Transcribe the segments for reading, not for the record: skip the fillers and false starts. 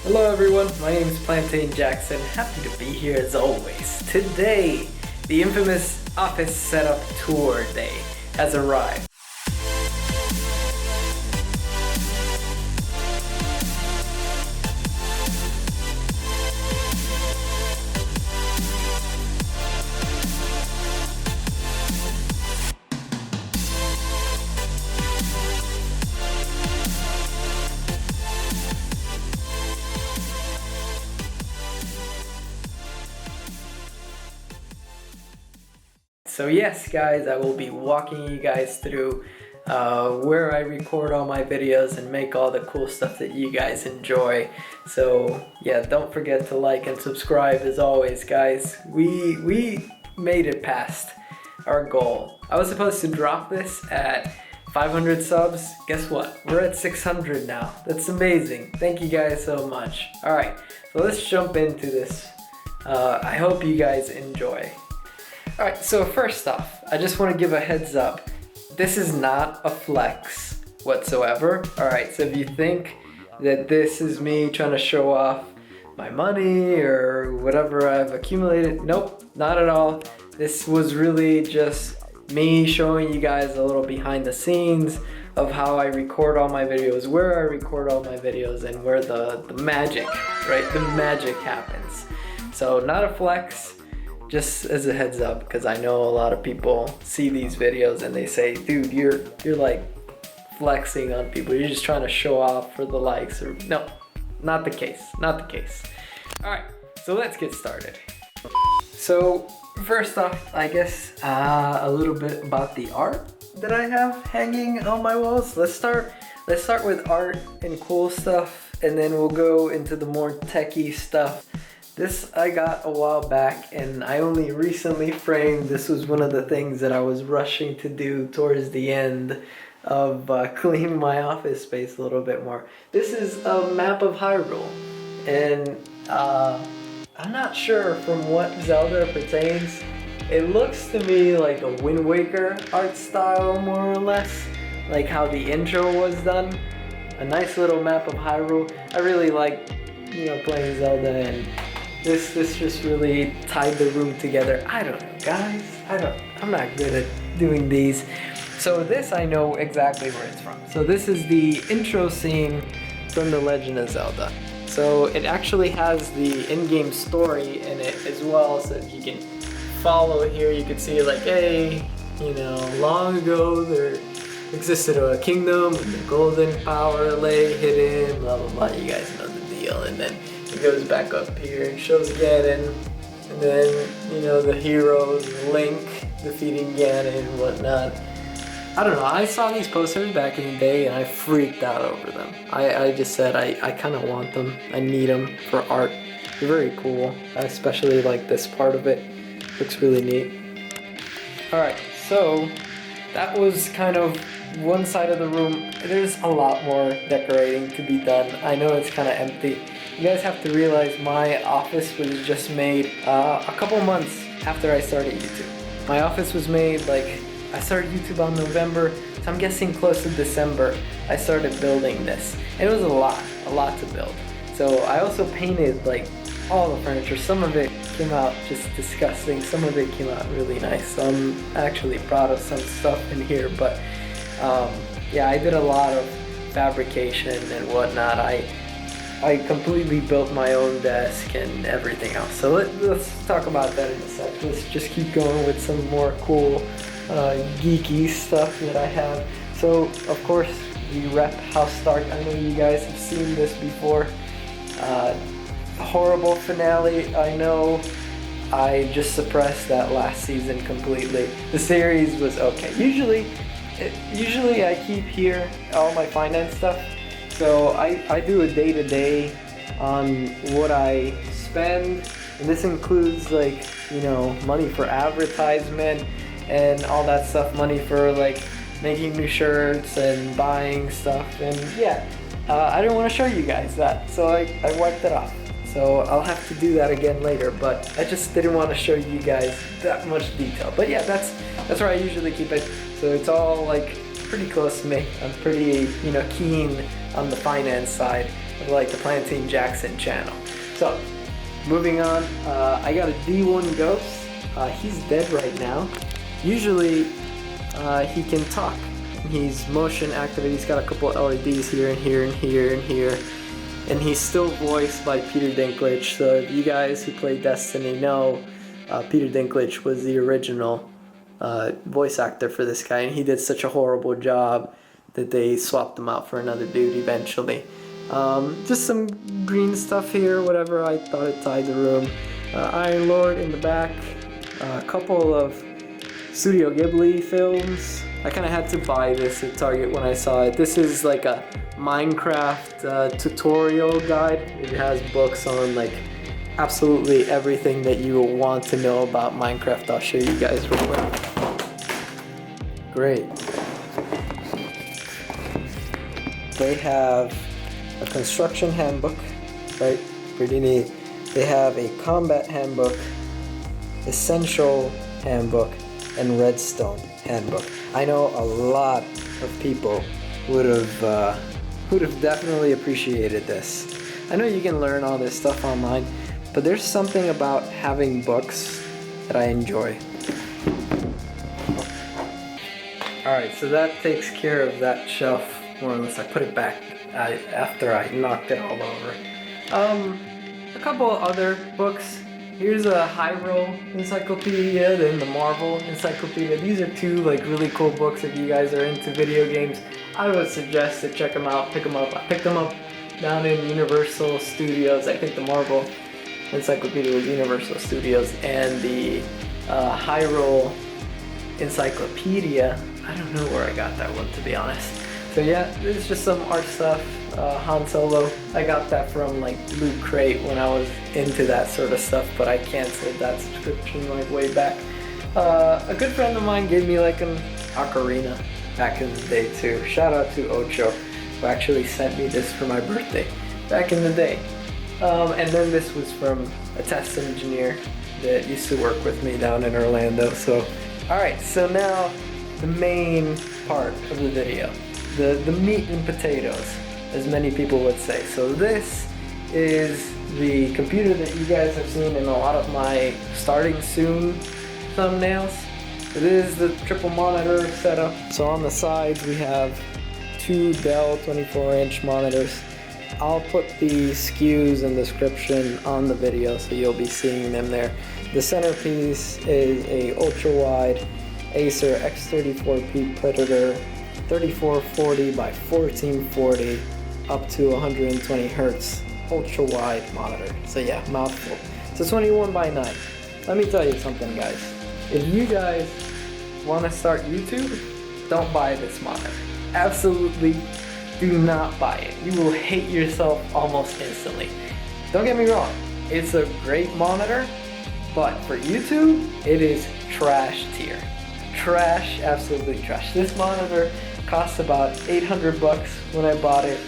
Hello everyone, my name is Plantain Jackson. Happy to be here as always. Today, the infamous office setup tour day has arrived. So yes guys, I will be walking you guys through where I record all my videos and make all the cool stuff that you guys enjoy. So yeah, don't forget to like and subscribe as always guys. We made it past our goal. I was supposed to drop this at 500 subs. Guess what? We're at 600 now. That's amazing. Thank you guys so much. Alright, so let's jump into this. I hope you guys enjoy. Alright, so first off, I just want to give a heads up. This is not a flex whatsoever. Alright, so if you think that this is me trying to show off my money or whatever I've accumulated, nope, not at all. This was really just me showing you guys a little behind the scenes of how I record all my videos, where I record all my videos, and where the magic, right, the magic happens. So not a flex. Just as a heads up, because I know a lot of people see these videos and they say, dude, you're like flexing on people. You're just trying to show off for the likes. Or no, not the case, not the case. All right, so let's get started. So first off, I guess a little bit about the art that I have hanging on my walls. Let's start with art and cool stuff, and then we'll go into the more techie stuff. This I got a while back and I only recently framed. This was one of the things that I was rushing to do towards the end of cleaning my office space a little bit more. This is a map of Hyrule, and I'm not sure from what Zelda it pertains. It looks to me like a Wind Waker art style, more or less, like how the intro was done. A nice little map of Hyrule. I really like, playing Zelda, and this just really tied the room together. I don't know, guys. I'm not good at doing these. So this I know exactly where it's from. So this is the intro scene from The Legend of Zelda. So it actually has the in-game story in it as well, so if you can follow it here, you can see like, hey, long ago there existed a kingdom with the golden power lay hidden, blah blah blah. You guys know the deal. And then it goes back up here and shows Ganon, and then the heroes, Link defeating Ganon and whatnot. I don't know, I saw these posters back in the day and I freaked out over them. I just said I kind of want them. I need them for art. They're very cool. I especially like this part of it. Looks really neat. Alright, so that was kind of one side of the room. There's a lot more decorating to be done. I know it's kind of empty. You guys have to realize my office was just made a couple months after I started YouTube. My office was made I started YouTube on November, so I'm guessing close to December I started building this. And it was a lot to build. So I also painted all the furniture. Some of it came out just disgusting, some of it came out really nice. So I'm actually proud of some stuff in here, but yeah, I did a lot of fabrication and whatnot. I completely built my own desk and everything else. So let's talk about that in a sec. Let's just keep going with some more cool geeky stuff that I have. So of course we rep House Stark. I know you guys have seen this before. Horrible finale, I know. I just suppressed that last season completely. The series was okay. Usually I keep here all my finance stuff. So I do a day-to-day on what I spend, and this includes money for advertisement and all that stuff, money for making new shirts and buying stuff, and yeah, I didn't want to show you guys that, so I wiped it off. So I'll have to do that again later, but I just didn't want to show you guys that much detail. But yeah, that's where I usually keep it. So it's all pretty close to me. I'm pretty, keen on the finance side. of like the Plantain Jackson channel. So, moving on, I got a D1 Ghost. He's dead right now. Usually, he can talk. He's motion activated. He's got a couple LEDs here and here and here and here. And he's still voiced by Peter Dinklage. So if you guys who play Destiny know, Peter Dinklage was the original voice actor for this guy, and he did such a horrible job that they swapped him out for another dude eventually. Just some green stuff here, whatever. I thought it tied the room. Iron Lord in the back. A couple of Studio Ghibli films. I kind of had to buy this at Target when I saw it. This is like a Minecraft tutorial guide. It has books on like absolutely everything that you will want to know about Minecraft. I'll show you guys real quick. Great. They have a construction handbook, right? Pretty neat. They have a combat handbook, essential handbook, and redstone handbook. I know a lot of people would have definitely appreciated this. I know you can learn all this stuff online, but there's something about having books that I enjoy. Alright, so that takes care of that shelf, more or less. I put it back after I knocked it all over. A couple other books. Here's a Hyrule encyclopedia, then the Marvel encyclopedia. These are two like really cool books if you guys are into video games. I would suggest to check them out, pick them up. I picked them up down in Universal Studios. I think the Marvel encyclopedia was Universal Studios, and the Hyrule encyclopedia, I don't know where I got that one, to be honest. So yeah, this is just some art stuff. Han Solo, I got that from like Loot Crate when I was into that sort of stuff, but I canceled that subscription like way back. A good friend of mine gave me like an ocarina back in the day too. Shout out to Ocho, who actually sent me this for my birthday back in the day. And then this was from a test engineer that used to work with me down in Orlando. So, alright, so now the main part of the video. The meat and potatoes, as many people would say. So this is the computer that you guys have seen in a lot of my starting soon thumbnails. It is the triple monitor setup. So on the sides we have two Dell 24-inch monitors. I'll put the SKUs and description on the video, so you'll be seeing them there. The centerpiece is a ultra-wide Acer X34P Predator 3440 by 1440 up to 120 hertz ultra-wide monitor. So yeah, mouthful. So 21 by 9. Let me tell you something, guys. If you guys want to start YouTube, don't buy this monitor. Absolutely do not buy it. You will hate yourself almost instantly. Don't get me wrong, it's a great monitor, but for YouTube, it is trash tier. Trash, absolutely trash. This monitor cost about 800 bucks when I bought it,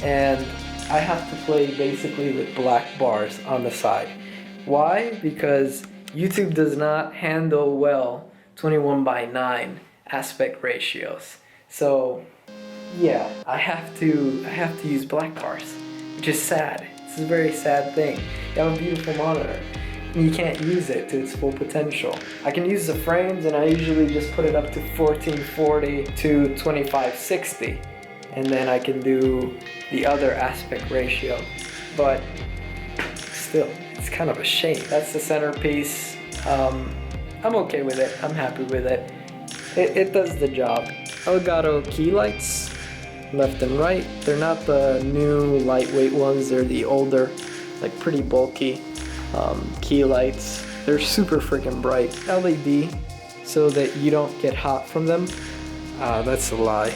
and I have to play basically with black bars on the side. Why? Because YouTube does not handle well 21 by 9 aspect ratios. So yeah, I have to use black bars, which is sad. It's a very sad thing. You have a beautiful monitor, and you can't use it to its full potential. I can use the frames, and I usually just put it up to 1440 to 2560, and then I can do the other aspect ratio. But still, it's kind of a shame. That's the centerpiece. I'm okay with it. I'm happy with it. It does the job. Elgato key lights, left and right. They're not the new lightweight ones. They're the older, like pretty bulky key lights. They're super freaking bright. LED, so that you don't get hot from them. That's a lie.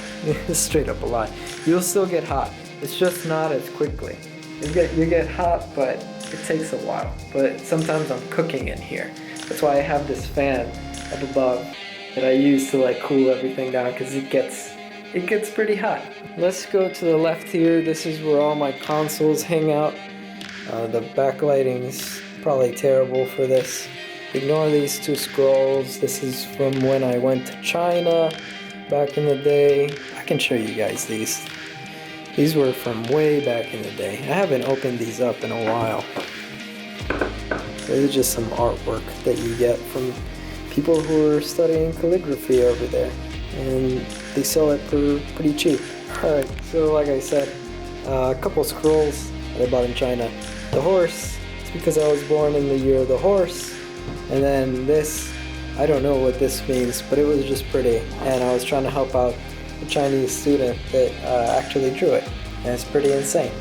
Straight up a lie. You'll still get hot. It's just not as quickly. You get hot, but it takes a while. But sometimes I'm cooking in here. That's why I have this fan up above that I use to like cool everything down, because it gets pretty hot. Let's go to the left here. This is where all my consoles hang out. The backlighting's probably terrible for this. Ignore these two scrolls. This is from when I went to China back in the day. I can show you guys these. These were from way back in the day. I haven't opened these up in a while. This is just some artwork that you get from people who are studying calligraphy over there. And they sell it for pretty cheap. Alright, so like I said, a couple scrolls that I bought in China. The horse, it's because I was born in the year of the horse. And then this, I don't know what this means, but it was just pretty. And I was trying to help out a Chinese student that actually drew it. And it's pretty insane.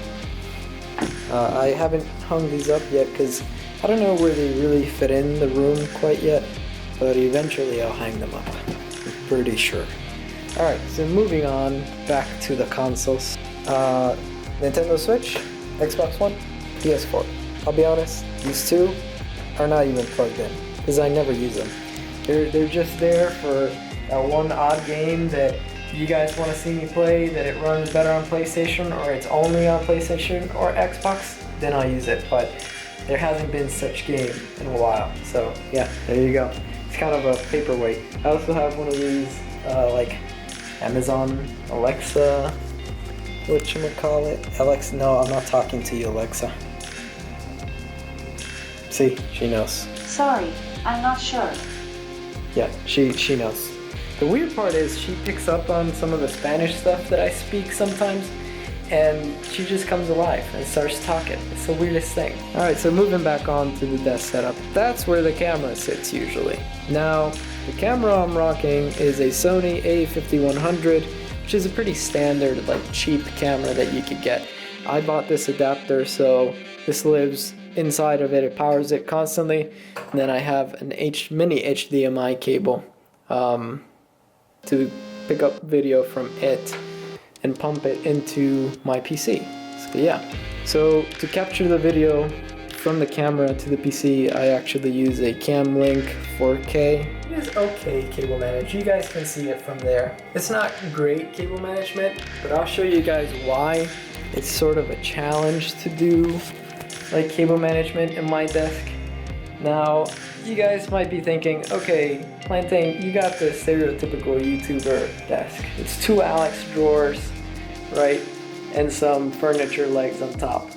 I haven't hung these up yet because I don't know where they really fit in the room quite yet. But eventually I'll hang them up. I'm pretty sure. Alright, so moving on back to the consoles. Nintendo Switch, Xbox One, PS4. I'll be honest, these two are not even plugged in because I never use them. They're just there for that one odd game that you guys want to see me play, that it runs better on PlayStation, or it's only on PlayStation or Xbox, then I'll use it. But there hasn't been such game in a while. So yeah, there you go. It's kind of a paperweight. I also have one of these like Amazon Alexa, whatchamacallit? Alexa, no, I'm not talking to you, Alexa. See, she knows. Sorry, I'm not sure. Yeah, she knows. The weird part is she picks up on some of the Spanish stuff that I speak sometimes, and she just comes alive and starts talking. It's the weirdest thing. Alright, so moving back on to the desk setup. That's where the camera sits usually. Now, the camera I'm rocking is a Sony A5100, which is a pretty standard, like cheap camera that you could get. I bought this adapter, so this lives inside of it. It powers it constantly. And then I have an mini HDMI cable to pick up video from it and pump it into my PC. So yeah. So to capture the video from the camera to the PC, I actually use a Camlink 4K. It is okay cable management. You guys can see it from there. It's not great cable management, but I'll show you guys why it's sort of a challenge to do like cable management in my desk. Now, you guys might be thinking, okay, Plantain, you got the stereotypical YouTuber desk. It's 2 Alex drawers, right? And some furniture legs on top.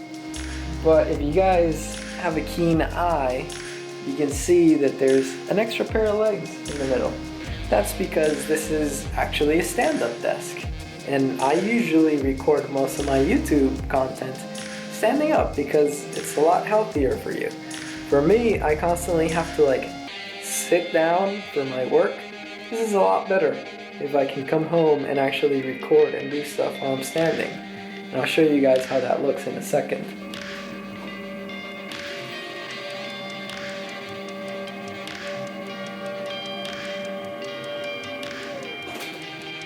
But if you guys have a keen eye, you can see that there's an extra pair of legs in the middle. That's because this is actually a stand-up desk. And I usually record most of my YouTube content standing up because it's a lot healthier for you. For me, I constantly have to like sit down for my work. This is a lot better if I can come home and actually record and do stuff while I'm standing. And I'll show you guys how that looks in a second.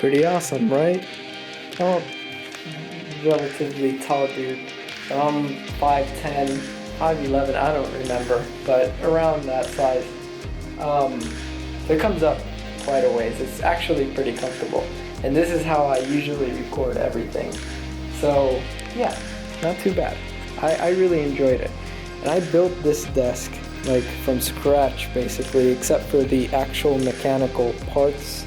Pretty awesome, right? I'm a relatively tall dude. I'm 5'10", 5'11", I don't remember, but around that size. It comes up quite a ways. It's actually pretty comfortable. And this is how I usually record everything. So yeah, not too bad. I really enjoyed it. And I built this desk like from scratch basically, except for the actual mechanical parts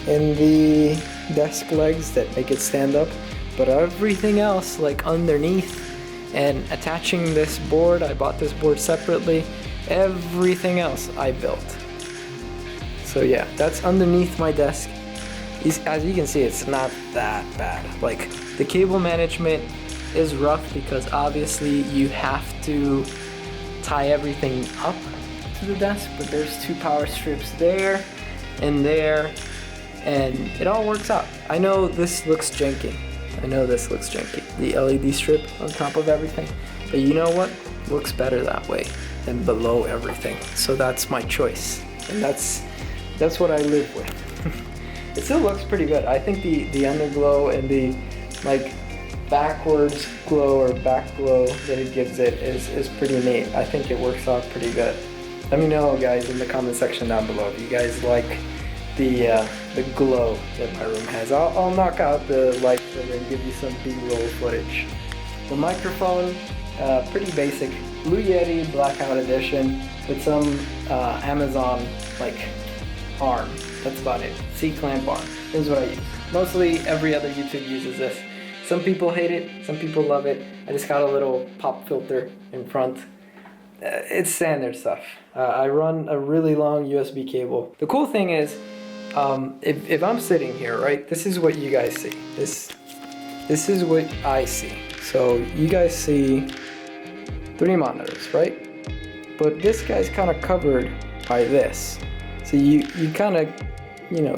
in the desk legs that make it stand up. But everything else, like underneath and attaching this board, I bought this board separately, everything else I built. So yeah, that's underneath my desk. As you can see, it's not that bad. Like, the cable management is rough because obviously you have to tie everything up to the desk, but there's 2 power strips there and there, and it all works out. I know this looks janky. The LED strip on top of everything. But you know what? Looks better that way than below everything. So that's my choice. And that's what I live with. It still looks pretty good. I think the underglow and the like backwards glow or back glow that it gives it is pretty neat. I think it works out pretty good. Let me know, guys, in the comment section down below if you guys like the glow that my room has. I'll knock out the light filter and give you some B-roll footage. The microphone, pretty basic, Blue Yeti Blackout Edition with some Amazon like arm. That's about it. C-clamp arm is what I use. Mostly every other YouTube uses this. Some people hate it, some people love it. I just got a little pop filter in front. It's standard stuff. I run a really long USB cable. The cool thing is, if I'm sitting here, right, this is what you guys see. This is what I see. So you guys see 3 monitors, right? But this guy's kind of covered by this. So you kind of,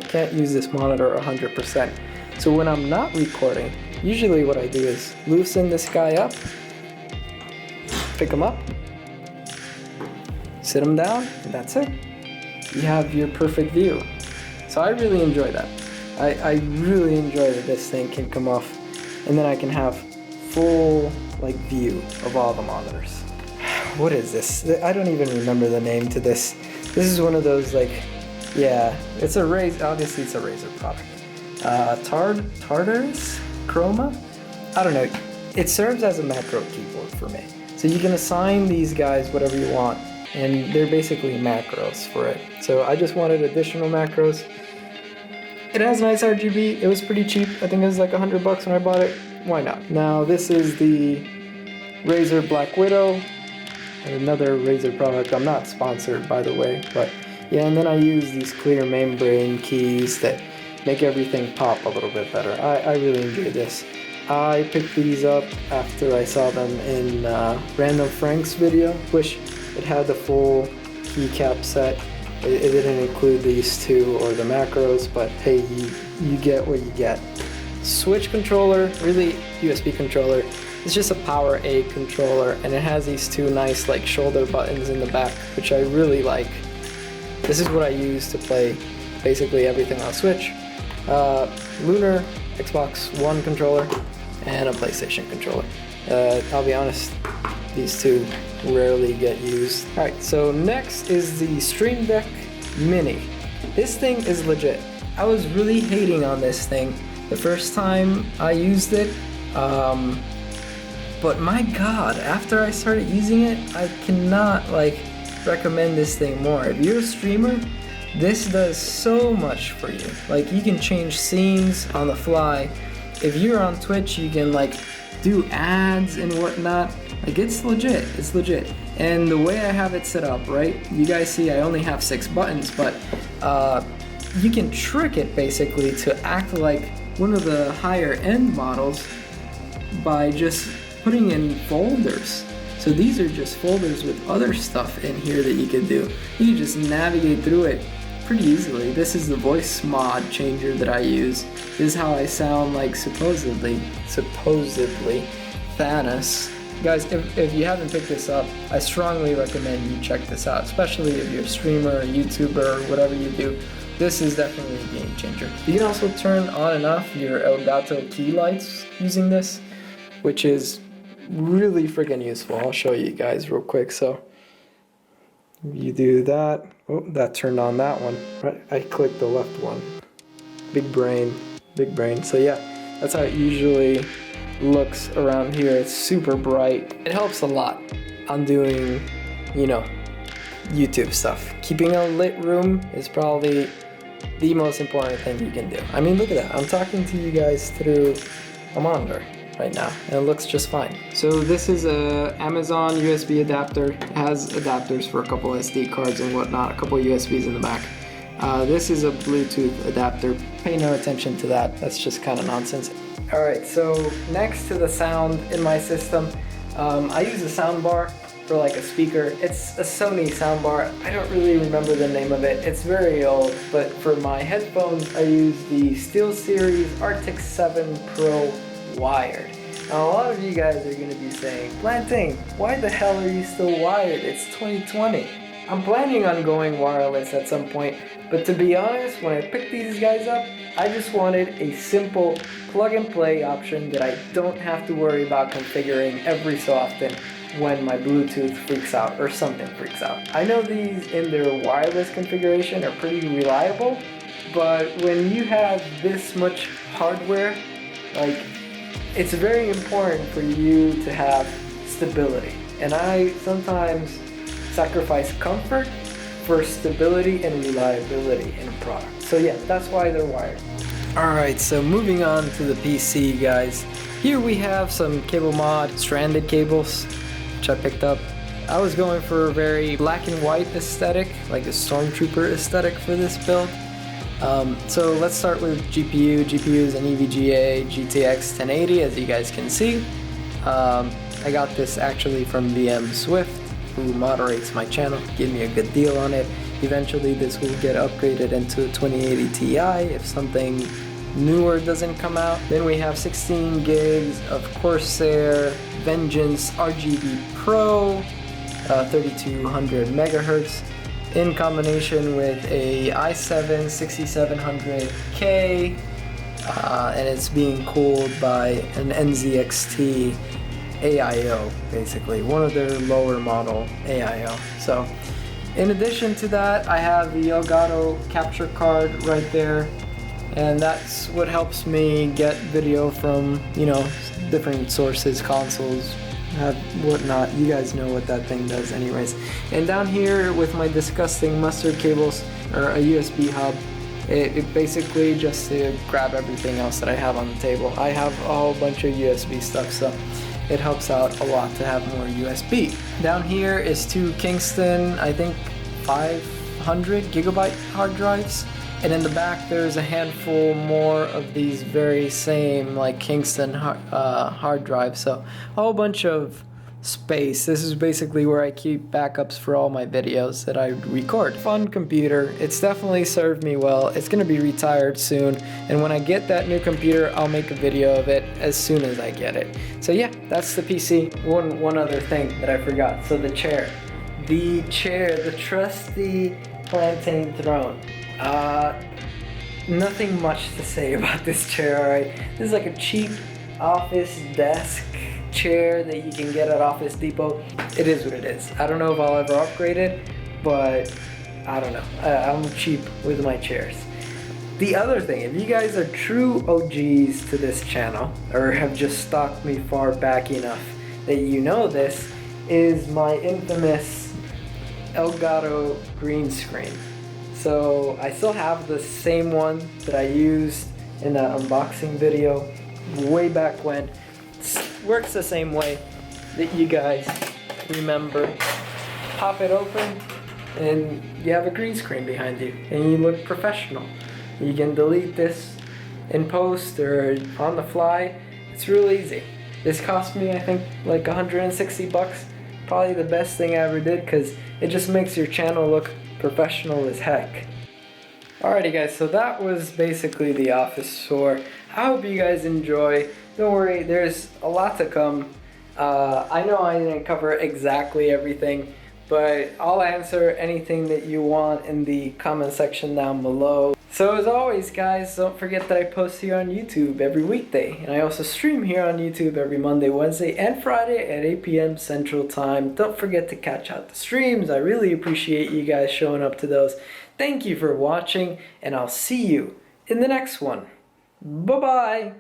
can't use this monitor 100%. So when I'm not recording, usually what I do is loosen this guy up, pick him up, sit him down, and that's it. You have your perfect view. So I really enjoy that. I really enjoy that this thing can come off, and then I can have full view of all the monitors. What is this? I don't even remember the name to this. This is one of those it's a Razer. Obviously, it's a Razer product. Tartarus Chroma. I don't know. It serves as a macro keyboard for me. So you can assign these guys whatever you want, and they're basically macros for it. So I just wanted additional macros. It has nice RGB. It was pretty cheap. I think it was like $100 when I bought it. Why not? Now this is the Razer Black Widow, another Razer product. I'm not sponsored, by the way, but yeah. And then I use these clear membrane keys that make everything pop a little bit better. I really enjoy this. I picked these up after I saw them in Random Frank's video. Wish it had the full keycap set. It didn't include these two or the macros, but hey, you get what you get. Switch controller, really USB controller. It's just a Power A controller, and it has these two nice shoulder buttons in the back, which I really like. This is what I use to play basically everything on Switch. Lunar Xbox One controller and a PlayStation controller. I'll be honest, these two rarely get used. Alright, so next is the Stream Deck Mini. This thing is legit. I was really hating on this thing the first time I used it, but my god, after I started using it, I cannot recommend this thing more. If you're a streamer, this does so much for you. You can change scenes on the fly. If you're on Twitch, you can do ads and whatnot. It's legit. It's legit. And the way I have it set up, right? You guys see I only have 6 buttons, but you can trick it basically to act like one of the higher end models by just putting in folders. So these are just folders with other stuff in here that you can do. You can just navigate through it pretty easily. This is the voice mod changer that I use. This is how I sound supposedly Thanos. Guys, if you haven't picked this up, I strongly recommend you check this out, especially if you're a streamer, a YouTuber, or whatever you do. This is definitely a game changer. You can also turn on and off your Elgato key lights using this, which is really freaking useful. I'll show you guys real quick. So you do that. Oh, that turned on that one. Right, I clicked the left one. Big brain. So yeah, that's how it usually looks around here. It's super bright. It helps a lot on doing, YouTube stuff. Keeping a lit room is probably the most important thing you can do. I mean, look at that. I'm talking to you guys through a monitor right now, and it looks just fine. So this is a Amazon USB adapter. It has adapters for a couple SD cards and whatnot, a couple USBs in the back. This is a Bluetooth adapter. Pay no attention to that. That's just kind of nonsense. Alright, so next to the sound in my system, I use a soundbar for a speaker. It's a Sony soundbar. I don't really remember the name of it. It's very old, but for my headphones, I use the SteelSeries Arctic 7 Pro wired. Now, a lot of you guys are going to be saying, Plantain, why the hell are you still wired? It's 2020. I'm planning on going wireless at some point, but to be honest, when I picked these guys up, I just wanted a simple plug-and-play option that I don't have to worry about configuring every so often when my Bluetooth freaks out or something freaks out. I know these in their wireless configuration are pretty reliable, but when you have this much hardware, it's very important for you to have stability. And I sometimes sacrifice comfort for stability and reliability in a product. So yeah, that's why they're wired. Alright, so moving on to the PC, guys. Here we have some cable mod stranded cables, which I picked up. I was going for a very black and white aesthetic, like a stormtrooper aesthetic for this build. So let's start with GPU. GPU is an EVGA GTX 1080, as you guys can see. I got this actually from VM Swift, who moderates my channel, gave me a good deal on it. Eventually this will get upgraded into a 2080 Ti if something newer doesn't come out. Then we have 16 gigs of Corsair Vengeance RGB Pro, 3200 megahertz, in combination with a i7 6700K, and it's being cooled by an NZXT AIO, basically one of their lower model AIO. So in addition to that, I have the Elgato capture card right there, and that's what helps me get video from, you know, different sources, consoles, whatnot. You guys know what that thing does anyways. And down here with my disgusting mustard cables, or a USB hub, it basically just to grab everything else that I have on the table. I have a whole bunch of USB stuff, so it helps out a lot to have more USB. Down here is two Kingston, I think 500 gigabyte hard drives. And in the back there's a handful more of these very same like Kingston hard drives. So a whole bunch of space. This is basically where I keep backups for all my videos that I record. Fun computer. It's definitely served me well. It's gonna be retired soon, and when I get that new computer, I'll make a video of it as soon as I get it. So yeah, that's the PC. One other thing that I forgot. So the chair, the trusty Plantain throne. Nothing much to say about this chair, alright? This is like a cheap office desk chair that you can get at Office Depot. It is what it is. I don't know if I'll ever upgrade it, but I don't know. I'm cheap with my chairs. The other thing, if you guys are true OGs to this channel, or have just stalked me far back enough that you know this, is my infamous Elgato green screen. So I still have the same one that I used in that unboxing video way back when. It works the same way that you guys remember. Pop it open and you have a green screen behind you and you look professional. You can delete this in post or on the fly. It's real easy. This cost me, I think, like 160 bucks. Probably the best thing I ever did, because it just makes your channel look professional as heck. Alrighty guys, so that was basically the office tour. I hope you guys enjoy. Don't worry, there's a lot to come. I know I didn't cover exactly everything, but I'll answer anything that you want in the comment section down below. So as always guys, don't forget that I post here on YouTube every weekday, and I also stream here on YouTube every Monday, Wednesday, and Friday at 8 p.m. Central Time. Don't forget to catch out the streams. I really appreciate you guys showing up to those. Thank you for watching, and I'll see you in the next one. Bye-bye!